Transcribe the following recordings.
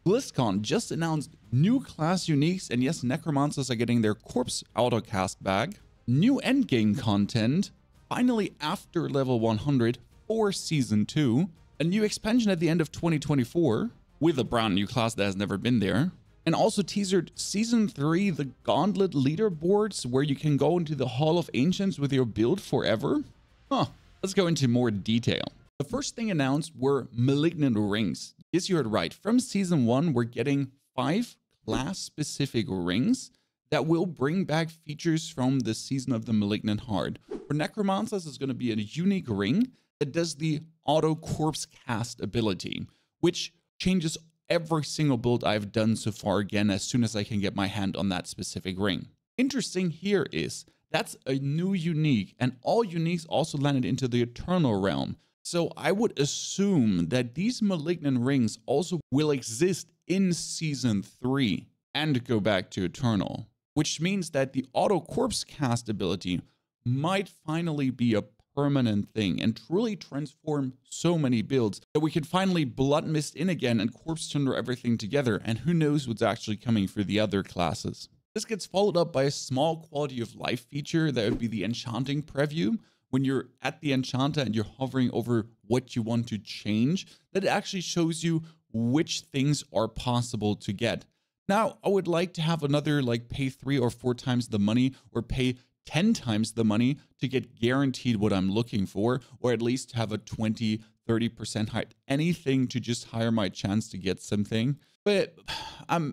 Blizzcon just announced new class uniques, and yes, necromancers are getting their corpse autocast back. New endgame content, finally after level 100 for season 2. A new expansion at the end of 2024 with a brand new class that has never been there. And also teasered season 3, the Gauntlet leaderboards, where you can go into the Hall of Ancients with your build forever. Let's go into more detail. The first thing announced were Malignant Rings. Yes, you heard right. From season 1, we're getting 5 class-specific rings that will bring back features from the season of the Malignant Heart. For necromancers, it's going to be a unique ring that does the auto corpse cast ability, which changes every single build I've done so far again as soon as I can get my hand on that specific ring. Interesting here is that's a new unique, and all uniques also landed into the Eternal realm. So I would assume that these Malignant Rings also will exist in season 3 and go back to Eternal, which means that the auto corpse cast ability might finally be a permanent thing and truly transform so many builds that we can finally blood mist in again and corpse tundra everything together, and who knows what's actually coming for the other classes. This gets followed up by a small quality of life feature that would be the Enchanting Preview. When you're at the enchanter and you're hovering over what you want to change, that actually shows you which things are possible to get. Now, I would like to have another pay 3 or 4 times the money, or pay 10 times the money to get guaranteed what I'm looking for, or at least have a 20-30% high, anything to just higher my chance to get something. But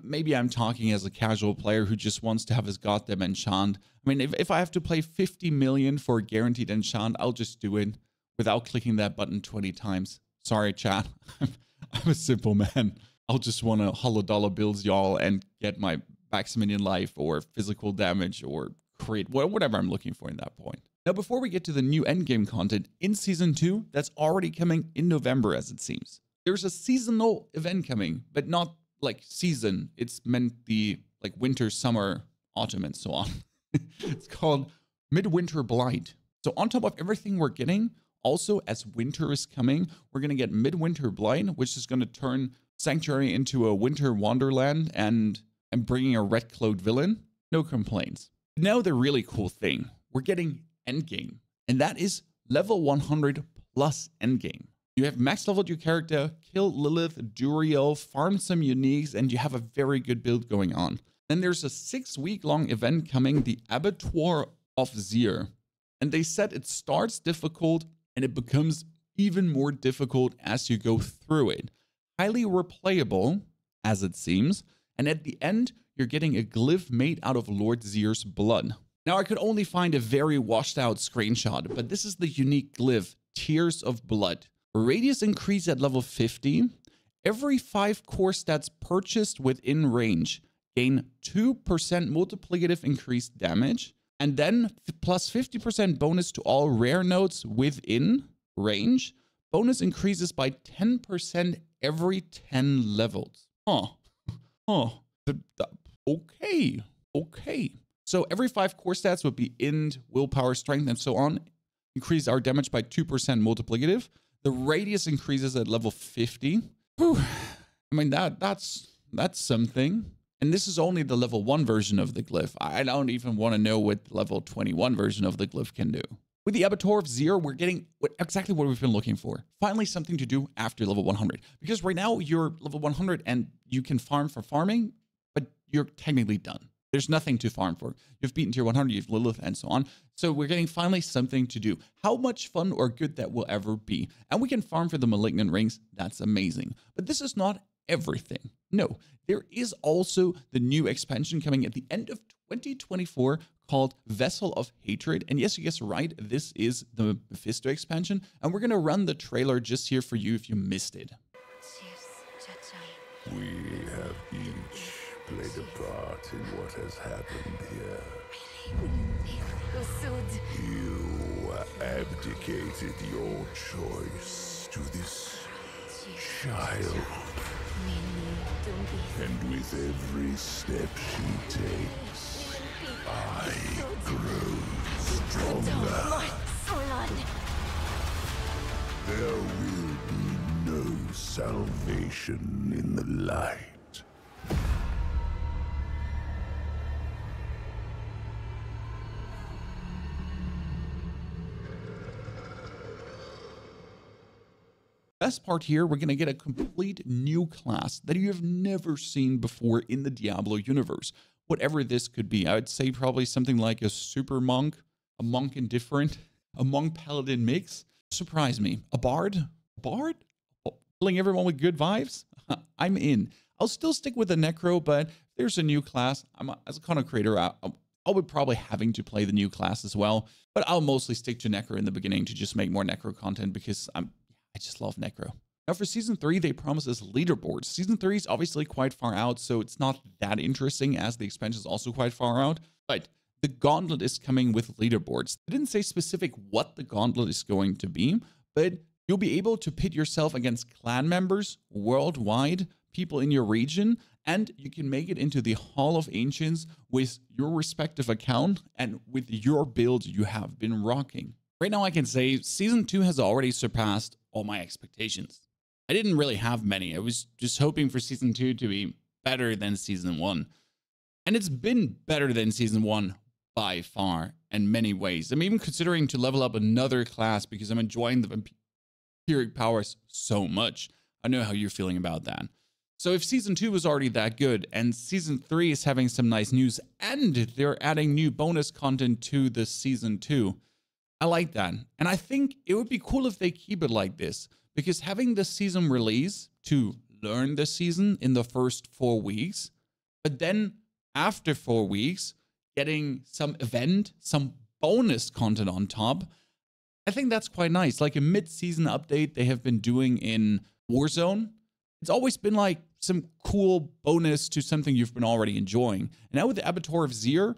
maybe I'm talking as a casual player who just wants to have his goddamn enchant. I mean, if I have to play 50 million for a guaranteed enchant, I'll just do it without clicking that button 20 times. Sorry, chat. I'm a simple man. I'll just want to $100 bills, y'all, and get my maximum life or physical damage or create whatever I'm looking for in that point. Now, before we get to the new endgame content in season 2, that's already coming in November, as it seems. There's a seasonal event coming, but not season. It's meant the winter, summer, autumn, and so on. It's called Midwinter Blight. So on top of everything we're getting, also as winter is coming, we're going to get Midwinter Blight, which is going to turn Sanctuary into a winter wonderland and bringing a red-cloaked villain. No complaints. Now the really cool thing, we're getting endgame, and that is level 100 plus endgame. You have max leveled your character, killed Lilith, Duriel, farmed some uniques, and you have a very good build going on. Then there's a 6-week-long event coming, the Abattoir of Zir. And they said it starts difficult and it becomes even more difficult as you go through it. Highly replayable, as it seems, and at the end, you're getting a glyph made out of Lord Zir's blood. Now, I could only find a very washed out screenshot, but this is the unique glyph, Tears of Blood. Radius increase at level 50. Every 5 core stats purchased within range gain 2% multiplicative increased damage, and then plus 50% bonus to all rare nodes within range. Bonus increases by 10% every 10 levels. Okay. So every 5 core stats would be int, willpower, strength, and so on. Increase our damage by 2% multiplicative. The radius increases at level 50. Whew. I mean, that's something. And this is only the level 1 version of the glyph. I don't even want to know what the level 21 version of the glyph can do. With the Abattoir of Zir, we're getting exactly what we've been looking for. Finally, something to do after level 100. Because right now, you're level 100 and you can farm for farming, but you're technically done. There's nothing to farm for. You've beaten tier 100, you've Lilith, and so on. So we're getting finally something to do. How much fun or good that will ever be. And we can farm for the Malignant Rings. That's amazing. But this is not everything. No, there is also the new expansion coming at the end of 2024 called Vessel of Hatred. And yes, you guessed right, this is the Mephisto expansion. And we're going to run the trailer just here for you if you missed it. We have each played a part in what has happened here. You abdicated your choice to this child. And with every step she takes, I grow stronger. There will be no salvation in the light. Best part here, we're going to get a complete new class that you have never seen before in the Diablo universe. Whatever this could be, I would say probably something like a super monk, a monk indifferent, a monk paladin mix. Surprise me. A bard? A bard? Filling everyone with good vibes? I'm in. I'll still stick with the necro, but if there's a new class, as a content creator, I'll be probably having to play the new class as well. But I'll mostly stick to necro in the beginning to just make more necro content because I just love necro. Now for Season 3, they promise us leaderboards. Season 3 is obviously quite far out, so it's not that interesting as the expansion is also quite far out. But the Gauntlet is coming with leaderboards. They didn't say specific what the Gauntlet is going to be, but you'll be able to pit yourself against clan members worldwide, people in your region, and you can make it into the Hall of Ancients with your respective account and with your build you have been rocking. Right now I can say Season 2 has already surpassed all my expectations. I didn't really have many. I was just hoping for Season 2 to be better than Season 1. And it's been better than Season 1 by far in many ways. I'm even considering to level up another class because I'm enjoying the vampiric powers so much. I know how you're feeling about that. So if Season 2 was already that good and Season 3 is having some nice news and they're adding new bonus content to the Season 2, I like that. And I think it would be cool if they keep it like this, because having the season release to learn the season in the first 4 weeks, but then after 4 weeks, getting some event, some bonus content on top, I think that's quite nice. Like a mid-season update they have been doing in Warzone. It's always been like some cool bonus to something you've been already enjoying. And now with the Abattoir of Zir,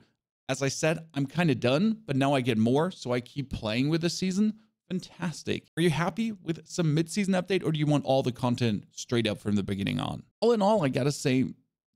as I said, I'm kind of done, but now I get more, so I keep playing with the season. Fantastic. Are you happy with some mid-season update, or do you want all the content straight up from the beginning on? All in all, I gotta say,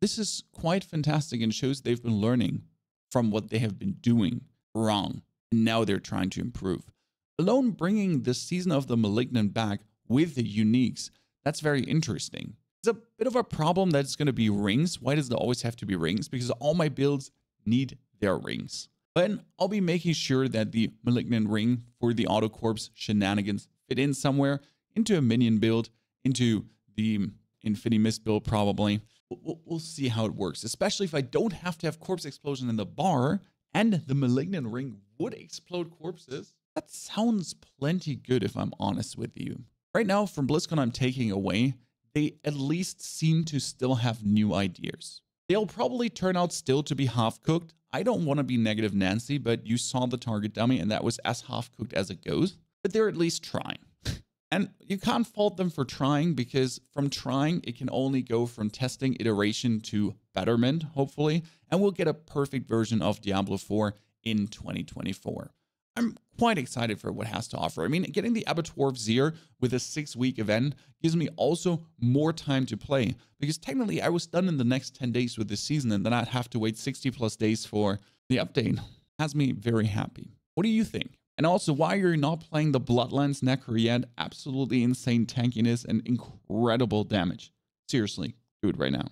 this is quite fantastic and shows they've been learning from what they have been doing wrong, and now they're trying to improve. Alone bringing the Season of the Malignant back with the uniques, that's very interesting. It's a bit of a problem that it's going to be rings. Why does it always have to be rings? Because all my builds need their rings. But I'll be making sure that the Malignant Ring for the Auto Corpse shenanigans fit in somewhere, into a minion build, into the Infinity Mist build probably. We'll see how it works, especially if I don't have to have Corpse Explosion in the bar and the Malignant Ring would explode corpses. That sounds plenty good if I'm honest with you. Right now from BlizzCon I'm taking away, they at least seem to still have new ideas. They'll probably turn out still to be half-cooked. I don't want to be negative Nancy, but you saw the target dummy and that was as half-cooked as it goes. But they're at least trying. And you can't fault them for trying, because from trying, it can only go from testing iteration to betterment, hopefully. And we'll get a perfect version of Diablo 4 in 2024. I'm quite excited for what it has to offer. I mean, getting the Abattoir of Zir with a 6-week event gives me also more time to play, because technically I was done in the next 10 days with this season, and then I'd have to wait 60+ days for the update. Has me very happy. What do you think? And also, why you're not playing the Bloodlines Necro yet? Absolutely insane tankiness and incredible damage. Seriously, do it right now.